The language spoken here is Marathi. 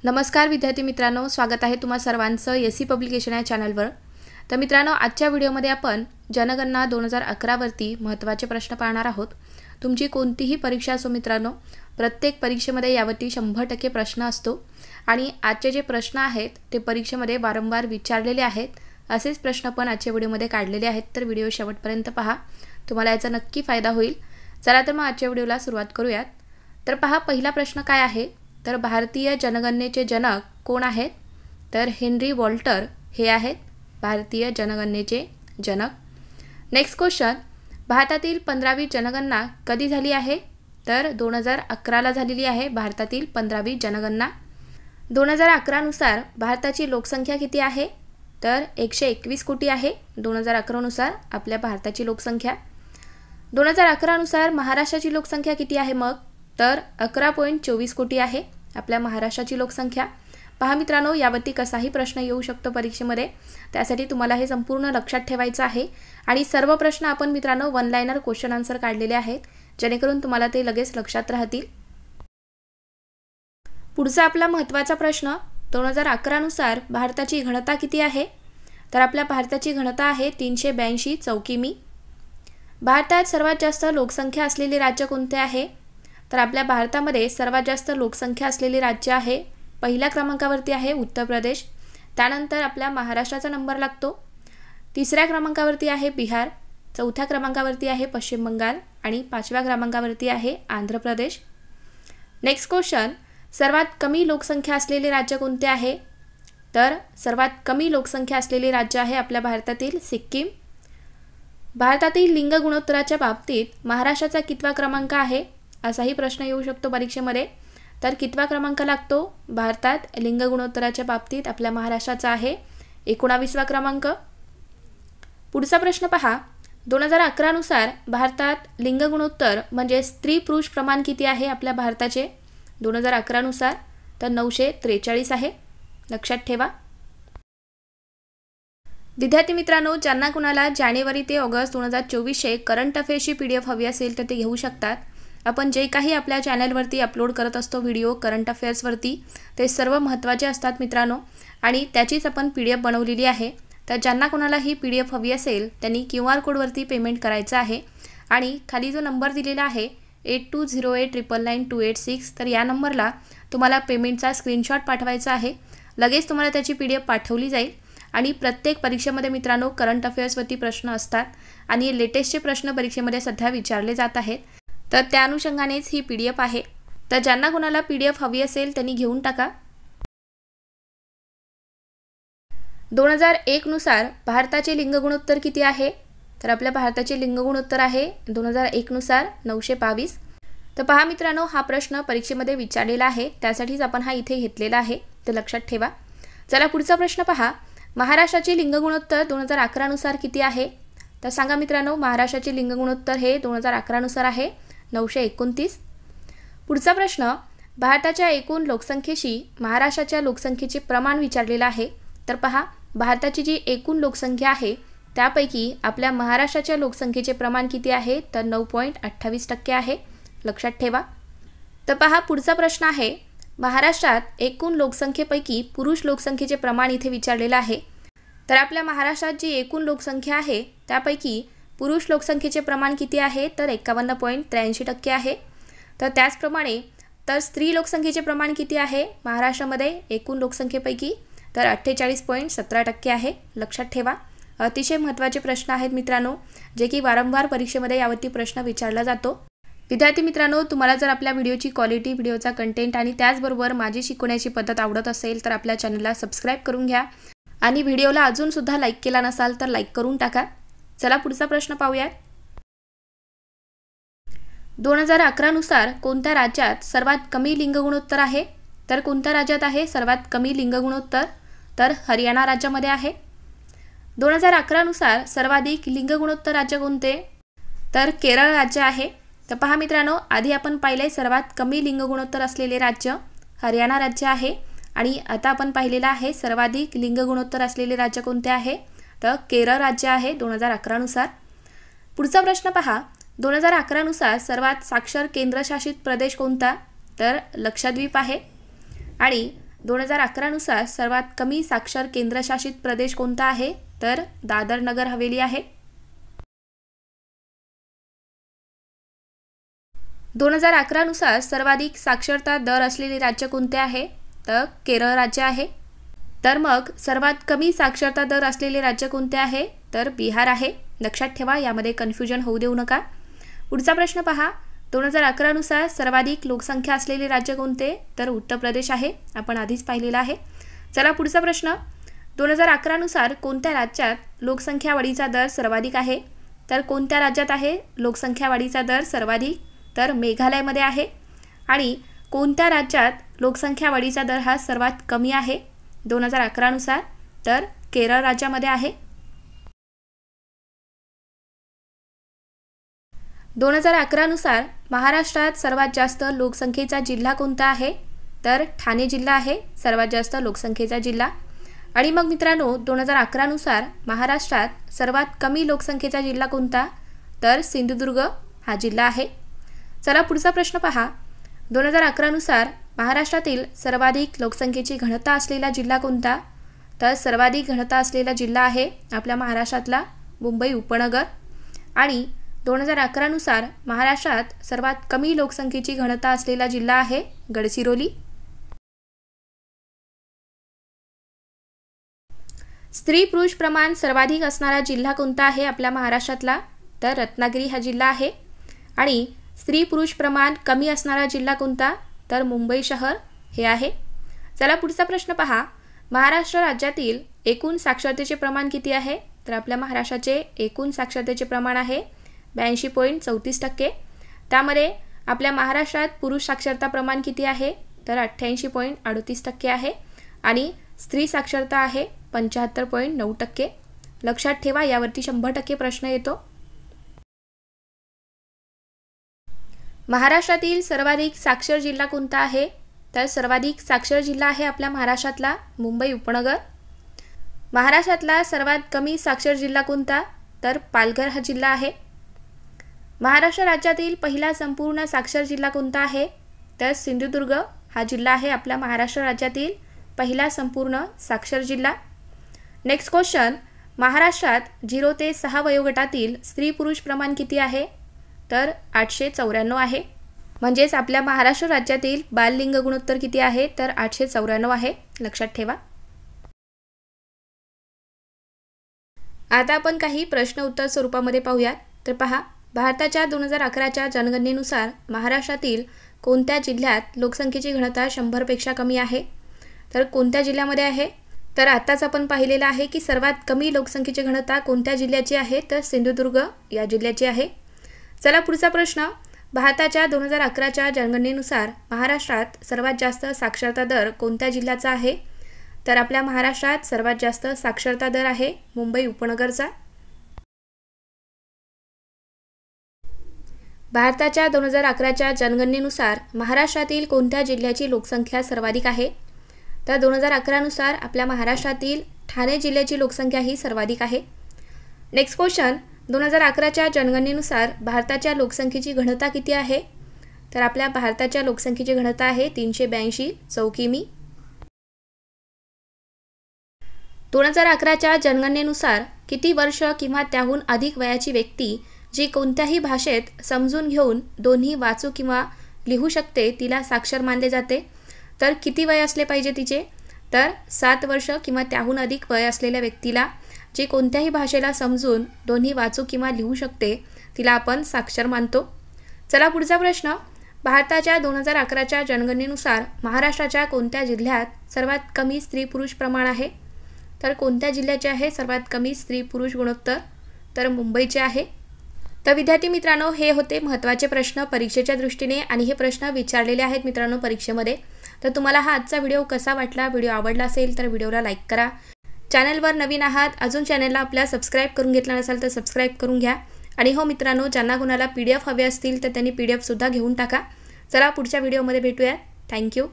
नमस्कार विद्यार्थी मित्रांनो, स्वागत आहे तुम्हा सर्वांचं एसी पब्लिकेशन या चॅनलवर। तर मित्रांनो, आजच्या व्हिडिओमध्ये आपण जनगणना 2011 वरती महत्त्वाचे प्रश्न पाहणार आहोत। तुमची कोणतीही परीक्षा असो मित्रांनो, प्रत्येक परीक्षेमध्ये यावरती 100% प्रश्न असतो आणि आजचे जे प्रश्न आहेत ते परीक्षेमध्ये वारंवार विचारलेले आहेत। असेच प्रश्न पण आजच्या व्हिडिओमध्ये काढलेले आहेत, तर व्हिडिओ शेवटपर्यंत पहा, तुम्हाला याचा नक्की फायदा होईल। चला तर मग आजच्या व्हिडिओला सुरुवात करूयात। तर पहा, पहिला प्रश्न काय आहे, तर भारतीय जनगणनेचे जनक कोण आहेत? तर हेनरी वॉल्टर हे आहेत भारतीय जनगणनेचे जनक। नेक्स्ट क्वेश्चन, भारतातील 15वी जनगणना कधी झाली आहे? तर 2011 ला झालेली आहे भारतातील 15वी जनगणना। 2011 नुसार भारताची लोकसंख्या किती आहे? तर 121 कोटी आहे 2011 नुसार आपल्या भारताची लोकसंख्या। 2011 नुसार महाराष्ट्राची लोकसंख्या किती आहे मग? तर 11.24 कोटी आहे आपल्या महाराष्ट्राची लोकसंख्या। पहा मित्रांनो, यावरती कसाही प्रश्न येऊ शकतो परीक्षेमध्ये, त्यासाठी तुम्हाला हे संपूर्ण लक्षात ठेवायचं आहे आणि सर्व प्रश्न आपण मित्रांनो वन लाइनर क्वेश्चन आन्सर काढलेले आहेत, जेणेकरून तुम्हाला ते लगेच लक्षात राहतील। पुढचा आपला महत्त्वाचा प्रश्न, 2011 नुसार भारताची घनता किती आहे? तर आपल्या भारताची घनता आहे 382 चौकिमी। भारतात सर्वात जास्त लोकसंख्या असलेले राज्य कोणते आहे? तर आपल्या भारतामध्ये सर्वात जास्त लोकसंख्या असलेले राज्य आहे, पहिल्या क्रमांकावरती आहे उत्तर प्रदेश। त्यानंतर आपल्या महाराष्ट्राचा नंबर लागतो, तिसऱ्या क्रमांकावरती आहे बिहार, चौथ्या क्रमांकावरती आहे पश्चिम बंगाल आणि पाचव्या क्रमांकावरती आहे आंध्र प्रदेश। नेक्स्ट क्वेश्चन, सर्वात कमी लोकसंख्या असलेले राज्य कोणते आहे? तर सर्वात कमी लोकसंख्या असलेले राज्य आहे आपल्या भारतातील सिक्कीम। भारतातील लिंग गुणोत्तराच्या बाबतीत महाराष्ट्राचा कितवा क्रमांक आहे? असाही प्रश्न येऊ शकतो परीक्षेमध्ये। तर कितवा क्रमांक लागतो भारतात लिंग गुणोत्तराच्या बाबतीत? आपल्या महाराष्ट्राचा आहे 19वा क्रमांक। पुढचा प्रश्न पहा, 2011 नुसार भारतात लिंग गुणोत्तर म्हणजे स्त्री पुरुष प्रमाण किती आहे आपल्या भारताचे? 2011 नुसार तर 943 आहे, लक्षात ठेवा। विद्यार्थी मित्रांनो, ज्यांना कुणाला जानेवारी ते ऑगस्ट 2024 करंट अफेअर्सची PDF हवी असेल तर ते घेऊ शकतात। आपण जे काही आपल्या चॅनलवरती अपलोड करत असतो व्हिडिओ करंट अफेअर्सवरती, ते सर्व महत्त्वाचे असतात मित्रांनो आणि त्याचीच आपण PDF बनवलेली आहे। तर ज्यांना कोणाला ही PDF हवी असेल त्यांनी QR कोडवरती पेमेंट करायचं आहे आणि खाली जो नंबर दिलेला आहे 8208999286, तर या नंबरला तुम्हाला पेमेंटचा स्क्रीनशॉट पाठवायचा आहे। लगेच तुम्हाला त्याची PDF पाठवली जाईल आणि प्रत्येक परीक्षेमध्ये मित्रांनो करंट अफेअर्सवरती प्रश्न असतात आणि लेटेस्टचे प्रश्न परीक्षेमध्ये सध्या विचारले जात आहेत, तर त्या अनुषंगानेच ही PDF आहे। तर ज्यांना कोणाला PDF हवी असेल त्यांनी घेऊन टाका। 2001 नुसार भारताचे लिंग गुणोत्तर किती आहे? तर आपल्या भारताचे लिंग गुणोत्तर आहे 2001 नुसार 922। तर पहा मित्रांनो, हा प्रश्न परीक्षेमध्ये विचारलेला आहे, त्यासाठीच आपण हा इथे घेतलेला आहे, ते लक्षात ठेवा। चला पुढचा प्रश्न पहा, महाराष्ट्राचे लिंग गुणोत्तर 2011 नुसार किती आहे? तर सांगा मित्रांनो, महाराष्ट्राचे लिंग गुणोत्तर हे 2011 नुसार आहे 929। पुढचा प्रश्न, भारताच्या एकूण लोकसंख्येशी महाराष्ट्राच्या लोकसंख्येचे प्रमाण विचारलेलं आहे। तर पहा, भारताची जी एकूण लोकसंख्या आहे त्यापैकी आपल्या महाराष्ट्राच्या लोकसंख्येचे प्रमाण किती आहे? तर 9.28% आहे, लक्षात ठेवा। तर पहा, पुढचा प्रश्न आहे, महाराष्ट्रात एकूण लोकसंख्येपैकी पुरुष लोकसंख्येचे प्रमाण इथे विचारलेलं आहे। तर आपल्या महाराष्ट्रात जी एकूण लोकसंख्या आहे त्यापैकी पुरुष लोकसंख्येचे प्रमाण किती आहे? तर 51.83% आहे। तर त्याचप्रमाणे तर स्त्री लोकसंख्येचे प्रमाण किती आहे महाराष्ट्रामध्ये एकूण लोकसंख्येपैकी? तर 48.17% आहे, लक्षात ठेवा। अतिशय महत्त्वाचे प्रश्न आहेत मित्रांनो, जे की वारंवार परीक्षेमध्ये यावरती प्रश्न विचारला जातो। विद्यार्थी मित्रांनो, तुम्हाला जर आपल्या व्हिडिओची क्वालिटी, व्हिडिओचा कंटेंट आणि त्याचबरोबर माझी शिकवण्याची पद्धत आवडत असेल तर आपल्या चॅनलला सबस्क्राईब करून घ्या आणि व्हिडिओला अजूनसुद्धा लाईक केला नसाल तर लाईक करून टाका। चला पुढचा प्रश्न पाहूया। 2011 नुसार कोणत्या राज्यात सर्वात कमी लिंग गुणोत्तर आहे? तर कोणत्या राज्यात आहे सर्वात कमी लिंग गुणोत्तर? तर हरियाणा राज्यामध्ये आहे। 2011 नुसार सर्वाधिक लिंग गुणोत्तर राज्य कोणते? तर केरळ राज्य आहे। तर पहा मित्रांनो, आधी आपण पाहिले सर्वात कमी लिंग गुणोत्तर असलेले राज्य हरियाणा राज्य आहे आणि आता आपण पाहिलेला आहे सर्वाधिक लिंग गुणोत्तर असलेले राज्य कोणते आहे? तर केरळ राज्य आहे 2011 नुसार। पुढचा प्रश्न पहा, 2011 नुसार सर्वात साक्षर केंद्रशासित प्रदेश कोणता? तर लक्षद्वीप आहे आणि 2011 नुसार सर्वात कमी साक्षर केंद्रशासित प्रदेश कोणता आहे? तर दादर नगर हवेली आहे. 2011 नुसार सर्वाधिक साक्षरता दर असलेले राज्य कोणते आहे? तर केरळ राज्य आहे. तर मग सर्वात कमी साक्षरता दर असलेले राज्य कोणते आहे? तर बिहार आहे. लक्षात ठेवा, यामध्ये कन्फ्युजन होऊ देऊ नका. पुढचा प्रश्न पहा. 2011 नुसार सर्वाधिक लोकसंख्या असलेले राज्य कोणते? तर उत्तर प्रदेश आहे. आपण आधीच पाहिलेला आहे. चला पुढचा प्रश्न. 2011 नुसार कोणत्या राज्यात लोकसंख्या वाढीचा दर सर्वाधिक आहे? तर कोणत्या राज्यात आहे लोकसंख्या वाढीचा दर सर्वाधिक? तर मेघालयमध्ये आहे. आणि कोणत्या राज्यात लोकसंख्या वाढीचा दर हा सर्वात कमी आहे 2011 नुसार? तर केरळ राज्यामध्ये आहे. 2011 नुसार महाराष्ट्रात सर्वात जास्त लोकसंख्येचा जिल्हा कोणता आहे? तर ठाणे जिल्हा आहे सर्वात जास्त लोकसंख्येचा जिल्हा. आणि मग मित्रांनो, 2011 नुसार महाराष्ट्रात सर्वात कमी लोकसंख्येचा जिल्हा कोणता? तर सिंधुदुर्ग हा जिल्हा आहे. चला पुढचा प्रश्न पहा. 2011 नुसार महाराष्ट्रातील सर्वाधिक लोकसंख्येची घनता असलेला जिल्हा कोणता? तर सर्वाधिक घनता असलेला जिल्हा आहे आपल्या महाराष्ट्रातला मुंबई उपनगर. आणि 2011 नुसार महाराष्ट्रात सर्वात कमी लोकसंख्येची घनता असलेला जिल्हा आहे गडचिरोली. स्त्री पुरुष प्रमाण सर्वाधिक असणारा जिल्हा कोणता आहे आपल्या महाराष्ट्रातला? तर रत्नागिरी हा जिल्हा आहे. आणि स्त्री पुरुष प्रमाण कमी असणारा जिल्हा कोणता? तर मुंबई शहर हे आहे. चला पुढचा प्रश्न पहा. महाराष्ट्र राज्यातील एकूण साक्षरतेचे प्रमाण किती आहे? तर आपल्या महाराष्ट्राचे एकूण साक्षरतेचे प्रमाण आहे 82.34%. त्यामध्ये आपल्या महाराष्ट्रात पुरुष साक्षरता प्रमाण किती आहे? तर 88.38% आहे. आणि स्त्री साक्षरता आहे 75.9%. लक्षात ठेवा, यावरती 100% प्रश्न येतो. महाराष्ट्रातील सर्वाधिक साक्षर जिल्हा कोणता आहे? तर सर्वाधिक साक्षर जिल्हा आहे आपल्या महाराष्ट्रातला मुंबई उपनगर. महाराष्ट्रातला सर्वात कमी साक्षर जिल्हा कोणता? तर पालघर हा जिल्हा आहे. महाराष्ट्र राज्यातील पहिला संपूर्ण साक्षर जिल्हा कोणता आहे? तर सिंधुदुर्ग हा जिल्हा आहे आपल्या महाराष्ट्र राज्यातील पहिला संपूर्ण साक्षर जिल्हा. Next question. महाराष्ट्रात 0 ते 6 वयोगटातील स्त्री पुरुष प्रमाण किती आहे? तर 894 आहे. म्हणजेच आपल्या महाराष्ट्र राज्यातील बाललिंग गुणोत्तर किती आहे? तर 894 आहे. लक्षात ठेवा. आता आपण काही प्रश्न उत्तर स्वरूपामध्ये पाहूयात. तर पहा. भारताच्या 2011च्या जनगणनेनुसार महाराष्ट्रातील कोणत्या जिल्ह्यात लोकसंख्येची घनता 100पेक्षा कमी आहे? तर कोणत्या जिल्ह्यामध्ये आहे? तर आताच आपण पाहिलेलं आहे की सर्वात कमी लोकसंख्येची घनता कोणत्या जिल्ह्याची आहे? तर सिंधुदुर्ग या जिल्ह्याची आहे. चला पुढचा प्रश्न. भारताच्या 2011च्या जनगणनेनुसार महाराष्ट्रात सर्वात जास्त साक्षरता दर कोणत्या जिल्ह्याचा आहे? तर आपल्या महाराष्ट्रात सर्वात जास्त साक्षरता दर आहे मुंबई उपनगरचा. भारताच्या 2011च्या जनगणनेनुसार महाराष्ट्रातील कोणत्या जिल्ह्याची लोकसंख्या सर्वाधिक आहे? तर 2011 नुसार आपल्या महाराष्ट्रातील ठाणे जिल्ह्याची लोकसंख्या ही सर्वाधिक आहे. Next question. 2011च्या जनगणनेनुसार भारताच्या लोकसंख्येची घनता किती आहे? तर आपल्या भारताच्या लोकसंख्येची घनता आहे 382 चौकिमी. 2011च्या जनगणनेनुसार किती वर्ष किंवा त्याहून अधिक वयाची व्यक्ती जी कोणत्याही भाषेत समजून घेऊन दोन्ही वाचू किंवा लिहू शकते तिला साक्षर मानले जाते? तर किती वय असले पाहिजे तिचे? तर 7 वर्ष किंवा त्याहून अधिक वय असलेल्या व्यक्तीला जी कोणत्याही भाषेला समजून दोन्ही वाचू किंवा लिहू शकते तिला आपण साक्षर मानतो. चला पुढचा प्रश्न. भारताच्या 2011च्या जनगणनेनुसार महाराष्ट्राच्या कोणत्या जिल्ह्यात सर्वात कमी स्त्री पुरुष प्रमाण आहे? तर कोणत्या जिल्ह्याचे आहे सर्वात कमी स्त्री पुरुष गुणोत्तर? तर मुंबईचे आहे. तर विद्यार्थी मित्रांनो, हे होते महत्त्वाचे प्रश्न परीक्षेच्या दृष्टीने आणि हे प्रश्न विचारलेले आहेत मित्रांनो परीक्षेमध्ये. तर तुम्हाला हा आजचा व्हिडिओ कसा वाटला? व्हिडिओ आवडला असेल तर व्हिडिओला लाईक करा. चॅनलवर नवीन आहात, अजून चॅनलला आपल्या सबस्क्राईब करून घेतला नसाल तर सबस्क्राईब करून घ्या. आणि हो मित्रांनो, ज्यांना कोणाला PDF हवे असतील तर त्यांनी PDF सुद्धा घेऊन टाका. चला पुढच्या व्हिडिओमध्ये भेटूयात. थँक्यू.